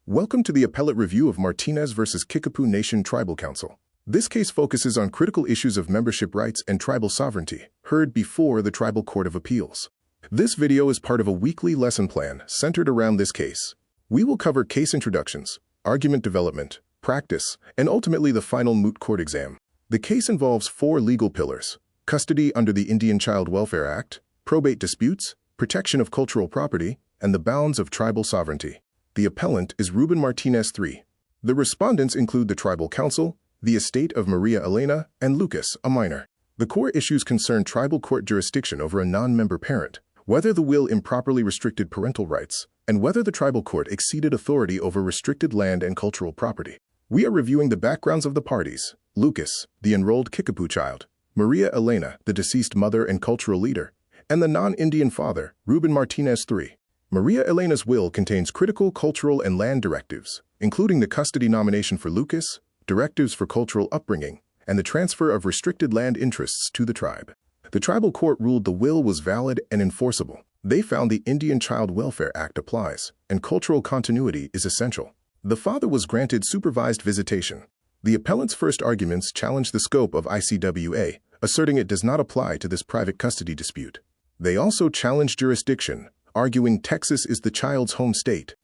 Welcome to the appellate review of Martinez v. Kickapoo Nation Tribal Council. This case focuses on critical issues of membership rights and tribal sovereignty, heard before the Tribal Court of Appeals. This video is part of a weekly lesson plan centered around this case. We will cover case introductions, argument development, practice, and ultimately the final moot court exam. The case involves four legal pillars: custody under the Indian Child Welfare Act, probate disputes, protection of cultural property, and the bounds of tribal sovereignty. The appellant is Ruben Martinez III. The respondents include the Tribal Council, the estate of Maria Elena, and Lucas, a minor. The core issues concern tribal court jurisdiction over a non-member parent, whether the will improperly restricted parental rights, and whether the tribal court exceeded authority over restricted land and cultural property. We are reviewing the backgrounds of the parties: Lucas, the enrolled Kickapoo child; Maria Elena, the deceased mother and cultural leader; and the non-Indian father, Ruben Martinez III. Maria Elena's will contains critical cultural and land directives, including the custody nomination for Lucas, directives for cultural upbringing, and the transfer of restricted land interests to the tribe. The tribal court ruled the will was valid and enforceable. They found the Indian Child Welfare Act applies, and cultural continuity is essential. The father was granted supervised visitation. The appellant's first arguments challenge the scope of ICWA, asserting it does not apply to this private custody dispute. They also challenge jurisdiction, arguing Texas is the child's home state.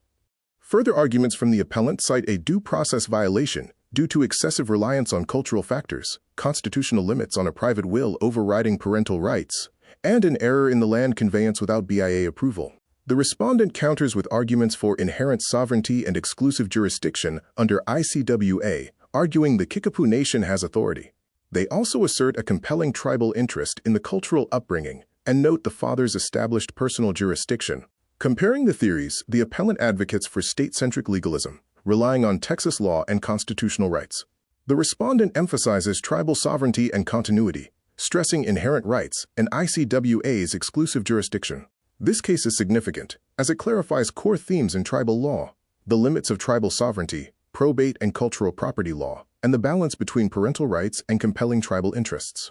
Further arguments from the appellant cite a due process violation due to excessive reliance on cultural factors, constitutional limits on a private will overriding parental rights, and an error in the land conveyance without BIA approval. The respondent counters with arguments for inherent sovereignty and exclusive jurisdiction under ICWA, arguing the Kickapoo Nation has authority. They also assert a compelling tribal interest in the cultural upbringing and note the father's established personal jurisdiction. Comparing the theories, the appellant advocates for state-centric legalism, relying on Texas law and constitutional rights. The respondent emphasizes tribal sovereignty and continuity, stressing inherent rights and ICWA's exclusive jurisdiction. This case is significant, as it clarifies core themes in tribal law: the limits of tribal sovereignty, probate and cultural property law, and the balance between parental rights and compelling tribal interests.